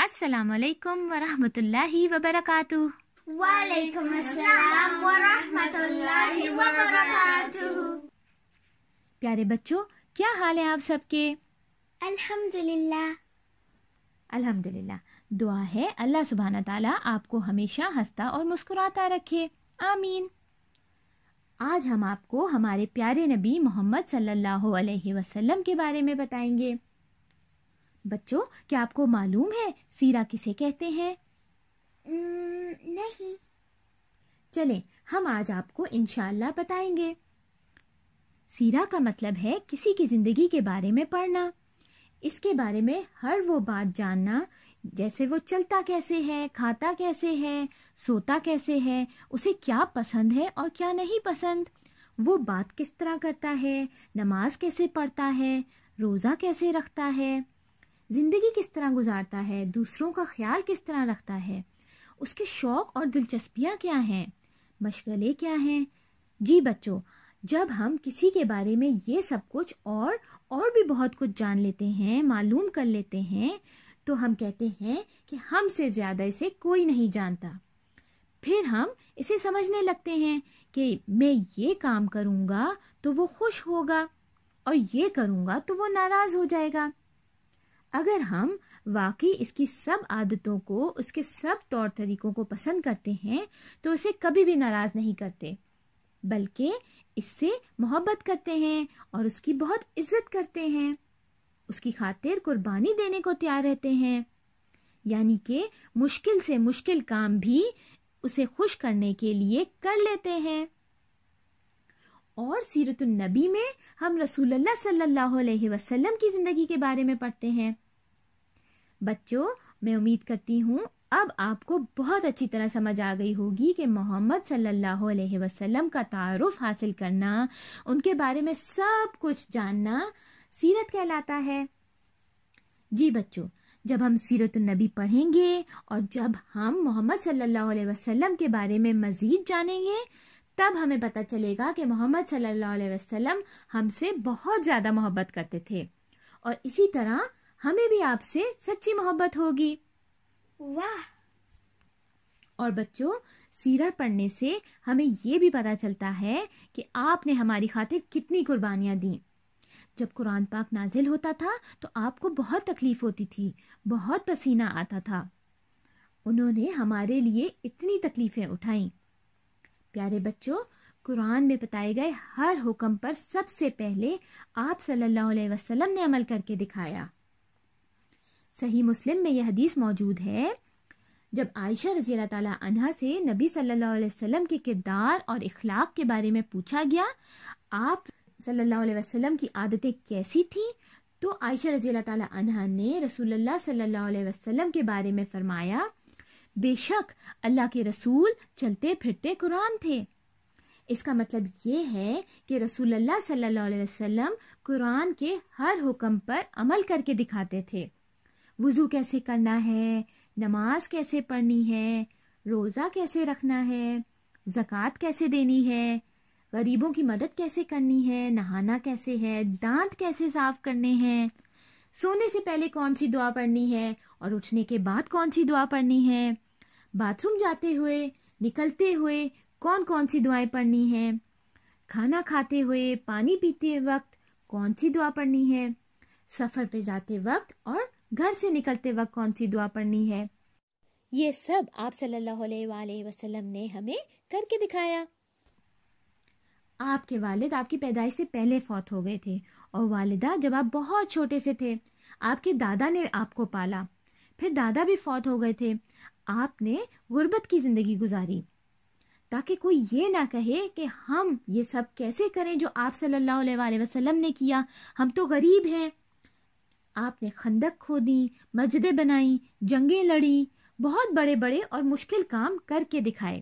السلام علیکم ورحمۃ اللہ وبرکاتہ۔ وعلیکم السلام ورحمۃ اللہ وبرکاتہ۔ پیارے بچوں، کیا حال ہے آپ سب کے؟ الحمدللہ۔ الحمدللہ۔ دعا ہے اللہ سبحانہ تعالیٰ آپ کو ہمیشہ ہنستا اور مسکراتا رکھے، آمین۔ آج ہم آپ کو ہمارے پیارے نبی محمد صلی اللہ علیہ وسلم کے بارے میں بتائیں گے۔ بچوں، کیا آپ کو معلوم ہے سیرہ کسے کہتے ہیں؟ نہیں۔ چلیں ہم آج آپ کو انشاءاللہ بتائیں گے۔ سیرہ کا مطلب ہے کسی کی زندگی کے بارے میں پڑھنا، اس کے بارے میں ہر وہ بات جاننا، جیسے وہ چلتا کیسے ہے، کھاتا کیسے ہے، سوتا کیسے ہے، اسے کیا پسند ہے اور کیا نہیں پسند، وہ بات کس طرح کرتا ہے، نماز کیسے پڑھتا ہے، روزہ کیسے رکھتا ہے، زندگی کس طرح گزارتا ہے، دوسروں کا خیال کس طرح رکھتا ہے، اس کے شوق اور دلچسپیاں کیا ہیں، مشغلے کیا ہیں۔ جی بچوں، جب ہم کسی کے بارے میں یہ سب کچھ اور بھی بہت کچھ جان لیتے ہیں، معلوم کر لیتے ہیں، تو ہم کہتے ہیں کہ ہم سے زیادہ اسے کوئی نہیں جانتا۔ پھر ہم اسے سمجھنے لگتے ہیں کہ میں یہ کام کروں گا تو وہ خوش ہوگا اور یہ کروں گا تو وہ ناراض ہو جائے گا۔ اگر ہم واقعی اس کی سب عادتوں کو، اس کے سب طور طریقوں کو پسند کرتے ہیں تو اسے کبھی بھی ناراض نہیں کرتے، بلکہ اس سے محبت کرتے ہیں اور اس کی بہت عزت کرتے ہیں، اس کی خاطر قربانی دینے کو تیار رہتے ہیں، یعنی کہ مشکل سے مشکل کام بھی اسے خوش کرنے کے لیے کر لیتے ہیں۔ اور سیرت النبی میں ہم رسول اللہ صلی اللہ علیہ وسلم کی زندگی کے بارے میں پڑھتے ہیں۔ بچوں، میں امید کرتی ہوں اب آپ کو بہت اچھی طرح سمجھ آ گئی ہوگی کہ محمد صلی اللہ علیہ وسلم کا تعارف حاصل کرنا، ان کے بارے میں سب کچھ جاننا سیرت کہلاتا ہے۔ جی بچوں، جب ہم سیرت النبی پڑھیں گے اور جب ہم محمد صلی اللہ علیہ وسلم کے بارے میں مزید جانیں گے، تب ہمیں پتہ چلے گا کہ محمد صلی اللہ علیہ وسلم ہم سے بہت زیادہ محبت کرتے تھے، اور اسی طرح ہمیں بھی آپ سے سچی محبت ہوگی۔ واہ! اور بچوں، سیرت پڑھنے سے ہمیں یہ بھی پتہ چلتا ہے کہ آپ نے ہماری خاطر کتنی قربانیاں دیں۔ جب قرآن پاک نازل ہوتا تھا تو آپ کو بہت تکلیف ہوتی تھی، بہت پسینہ آتا تھا، انہوں نے ہمارے لیے اتنی تکلیفیں اٹھائیں۔ پیارے بچوں، قرآن میں بتائے گئے ہر حکم پر سب سے پہلے آپ صلی اللہ علیہ وسلم نے عمل کر کے دکھایا۔ صحیح مسلم میں یہ حدیث موجود ہے، جب عائشہ رضی اللہ تعالیٰ عنہا سے نبی صلی اللہ علیہ وسلم کے کردار اور اخلاق کے بارے میں پوچھا گیا، آپ صلی اللہ علیہ وسلم کی عادتیں کیسی تھیں، تو عائشہ رضی اللہ تعالیٰ عنہا نے رسول اللہ صلی اللہ علیہ وسلم کے بارے میں فرمایا، بے شک اللہ کے رسول چلتے پھرتے قرآن تھے۔ اس کا مطلب یہ ہے کہ رسول اللہ صلی اللہ علیہ وسلم قرآن کے ہر حکم پر عمل کر کے دکھاتے تھے۔ وضو کیسے کرنا ہے، نماز کیسے پڑھنی ہے، روزہ کیسے رکھنا ہے، زکوٰۃ کیسے دینی ہے، غریبوں کی مدد کیسے کرنی ہے، نہانا کیسے ہے، دانت کیسے صاف کرنے ہیں، سونے سے پہلے کون سی دعا پڑھنی ہے اور اٹھنے کے بعد کون سی دعا پڑھنی ہے، باتھ روم جاتے ہوئے، نکلتے ہوئے کون سی دعائیں پڑھنی ہیں، کھانا کھاتے ہوئے، پانی پیتے وقت کون سی دعا پڑھنی ہے، سفر پہ جاتے وقت اور گھر سے نکلتے وقت کون سی دعا پڑھنی ہے۔ یہ سب آپ صلی اللہ علیہ وآلہ وسلم نے ہمیں کر کے دکھایا۔ آپ کے والد آپ کی پیدائش سے پہلے فوت ہو گئے تھے، اور والدہ جب آپ بہت چھوٹے سے تھے، آپ کے دادا نے آپ کو پالا، پھر دادا بھی فوت ہو گئے تھے، آپ نے غربت کی زندگی گزاری، تاکہ کوئی یہ نہ کہے کہ ہم یہ سب کیسے کریں جو آپ صلی اللہ علیہ وآلہ وسلم نے کیا، ہم تو غریب ہیں۔ آپ نے خندق کھودی، مسجدیں بنائیں، جنگیں لڑیں، بہت بڑے بڑے اور مشکل کام کر کے دکھائے۔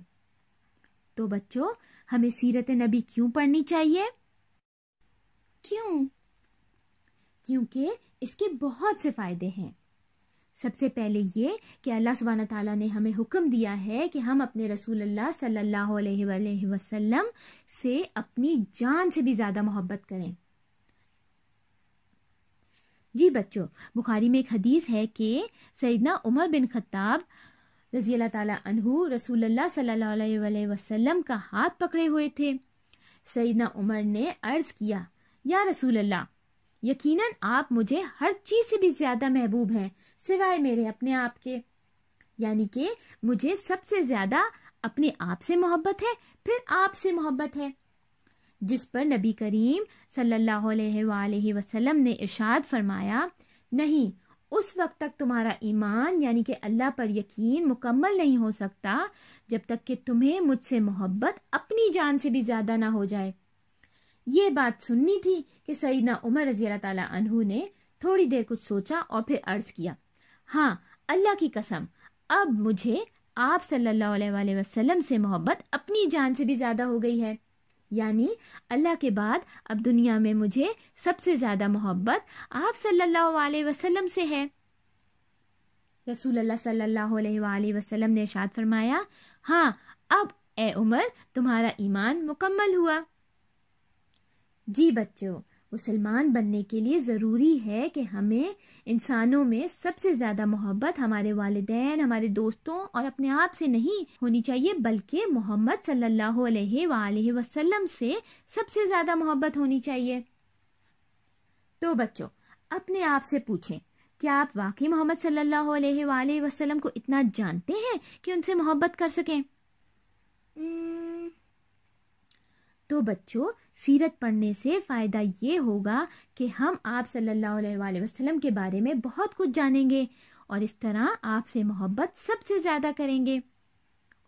تو بچوں، ہمیں سیرت نبی کیوں پڑھنی چاہیے؟ کیونکہ اس کے بہت سے فائدے ہیں۔ سب سے پہلے یہ کہ اللہ سبحانہ تعالیٰ نے ہمیں حکم دیا ہے کہ ہم اپنے رسول اللہ صلی اللہ علیہ وآلہ وسلم سے اپنی جان سے بھی زیادہ محبت کریں۔ جی بچوں، بخاری میں ایک حدیث ہے کہ سیدنا عمر بن خطاب رضی اللہ تعالیٰ عنہ رسول اللہ صلی اللہ علیہ وسلم کا ہاتھ پکڑے ہوئے تھے۔ سیدنا عمر نے عرض کیا، یا رسول اللہ، یقیناً آپ مجھے ہر چیز سے بھی زیادہ محبوب ہیں سوائے میرے اپنے آپ کے، یعنی کہ مجھے سب سے زیادہ اپنے آپ سے محبت ہے، پھر آپ سے محبت ہے۔ جس پر نبی کریم صلی اللہ علیہ وآلہ وسلم نے ارشاد فرمایا، نہیں، اس وقت تک تمہارا ایمان یعنی کہ اللہ پر یقین مکمل نہیں ہو سکتا جب تک کہ تمہیں مجھ سے محبت اپنی جان سے بھی زیادہ نہ ہو جائے۔ یہ بات سننی تھی کہ سیدنا عمر رضی اللہ تعالیٰ عنہ نے تھوڑی دیر کچھ سوچا اور پھر عرض کیا، ہاں، اللہ کی قسم، اب مجھے آپ صلی اللہ علیہ وآلہ وسلم سے محبت اپنی جان سے بھی زیادہ ہو گئی ہے، یعنی اللہ کے بعد اب دنیا میں مجھے سب سے زیادہ محبت آپ صلی اللہ علیہ وسلم سے ہے۔ رسول اللہ صلی اللہ علیہ وآلہ وسلم نے ارشاد فرمایا، ہاں، اب اے عمر، تمہارا ایمان مکمل ہوا۔ جی بچوں، مسلمان بننے کے لیے ضروری ہے کہ ہمیں انسانوں میں سب سے زیادہ محبت ہمارے والدین، ہمارے دوستوں اور اپنے آپ سے نہیں ہونی چاہیے، بلکہ محمد صلی اللہ علیہ وآلہ وسلم سے سب سے زیادہ محبت ہونی چاہیے۔ تو بچوں، اپنے آپ سے پوچھیں، کیا آپ واقعی محمد صلی اللہ علیہ وآلہ وسلم کو اتنا جانتے ہیں کہ ان سے محبت کر سکیں؟ تو بچوں، سیرت پڑھنے سے فائدہ یہ ہوگا کہ ہم آپ صلی اللہ علیہ وآلہ وسلم کے بارے میں بہت کچھ جانیں گے اور اس طرح آپ سے محبت سب سے زیادہ کریں گے۔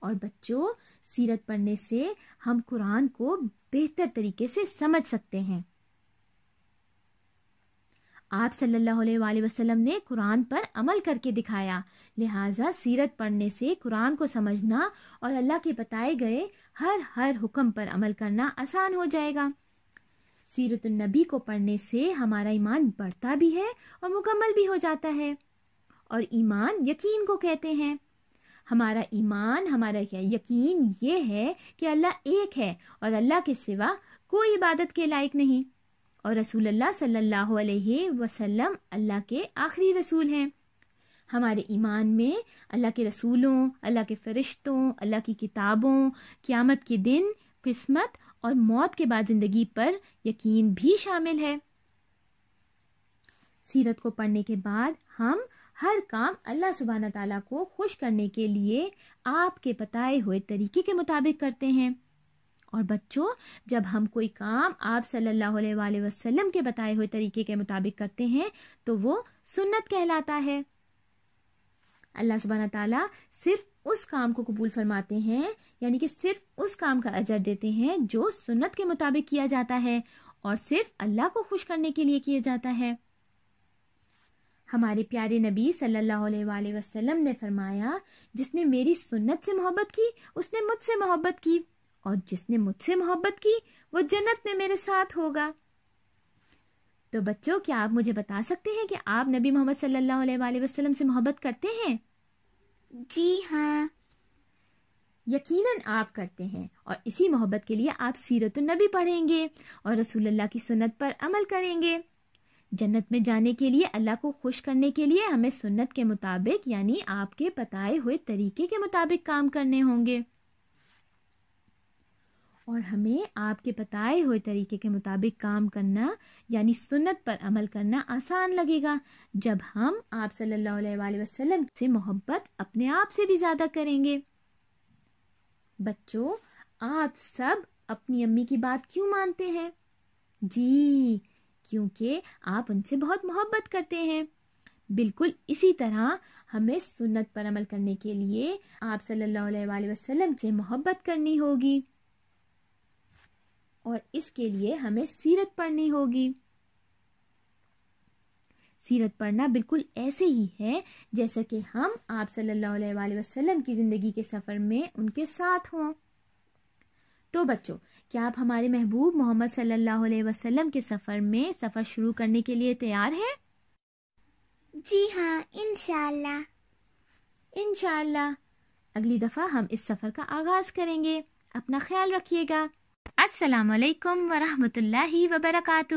اور بچوں، سیرت پڑھنے سے ہم قرآن کو بہتر طریقے سے سمجھ سکتے ہیں۔ آپ صلی اللہ علیہ وآلہ وسلم نے قرآن پر عمل کر کے دکھایا، لہٰذا سیرت پڑھنے سے قرآن کو سمجھنا اور اللہ کے بتائے گئے ہر حکم پر عمل کرنا آسان ہو جائے گا۔ سیرت النبی کو پڑھنے سے ہمارا ایمان بڑھتا بھی ہے اور مکمل بھی ہو جاتا ہے، اور ایمان یقین کو کہتے ہیں۔ ہمارا ایمان، ہمارا یقین یہ ہے کہ اللہ ایک ہے اور اللہ کے سوا کوئی عبادت کے لائق نہیں، اور رسول اللہ صلی اللہ علیہ وسلم اللہ کے آخری رسول ہیں۔ ہمارے ایمان میں اللہ کے رسولوں، اللہ کے فرشتوں، اللہ کی کتابوں، قیامت کے دن، قسمت اور موت کے بعد زندگی پر یقین بھی شامل ہے۔ سیرت کو پڑھنے کے بعد ہم ہر کام اللہ سبحانہ تعالیٰ کو خوش کرنے کے لیے آپ کے بتائے ہوئے طریقے کے مطابق کرتے ہیں۔ اور بچوں، جب ہم کوئی کام آپ صلی اللہ علیہ وآلہ وسلم کے بتائے ہوئے طریقے کے مطابق کرتے ہیں تو وہ سنت کہلاتا ہے۔ اللہ سبحانہ تعالیٰ صرف اس کام کو قبول فرماتے ہیں، یعنی کہ صرف اس کام کا اجر دیتے ہیں جو سنت کے مطابق کیا جاتا ہے اور صرف اللہ کو خوش کرنے کے لیے کیا جاتا ہے۔ ہمارے پیارے نبی صلی اللہ علیہ وآلہ وسلم نے فرمایا، جس نے میری سنت سے محبت کی اس نے مجھ سے محبت کی، اور جس نے مجھ سے محبت کی وہ جنت میں میرے ساتھ ہوگا۔ تو بچوں، کیا آپ مجھے بتا سکتے ہیں کہ آپ نبی محمد صلی اللہ علیہ وآلہ وسلم سے محبت کرتے ہیں؟ جی ہاں، یقیناً آپ کرتے ہیں، اور اسی محبت کے لیے آپ سیرت النبی پڑھیں گے اور رسول اللہ کی سنت پر عمل کریں گے۔ جنت میں جانے کے لیے، اللہ کو خوش کرنے کے لیے ہمیں سنت کے مطابق یعنی آپ کے بتائے ہوئے طریقے کے مطابق کام کرنے ہوں گے، اور ہمیں آپ کے بتائے ہوئے طریقے کے مطابق کام کرنا یعنی سنت پر عمل کرنا آسان لگے گا جب ہم آپ صلی اللہ علیہ وآلہ وسلم سے محبت اپنے آپ سے بھی زیادہ کریں گے۔ بچوں، آپ سب اپنی امی کی بات کیوں مانتے ہیں؟ جی، کیونکہ آپ ان سے بہت محبت کرتے ہیں۔ بالکل اسی طرح ہمیں سنت پر عمل کرنے کے لیے آپ صلی اللہ علیہ وآلہ وسلم سے محبت کرنی ہوگی، اور اس کے لیے ہمیں سیرت پڑھنی ہوگی۔ سیرت پڑھنا بالکل ایسے ہی ہے جیسا کہ ہم آپ صلی اللہ علیہ وآلہ وسلم کی زندگی کے سفر میں ان کے ساتھ ہوں۔ تو بچوں، کیا آپ ہمارے محبوب محمد صلی اللہ علیہ وسلم کے سفر میں سفر شروع کرنے کے لیے تیار ہیں؟ جی ہاں، انشاءاللہ۔ انشاءاللہ اگلی دفعہ ہم اس سفر کا آغاز کریں گے۔ اپنا خیال رکھیے گا۔ السلام علیکم ورحمۃ اللہ وبرکاتہ۔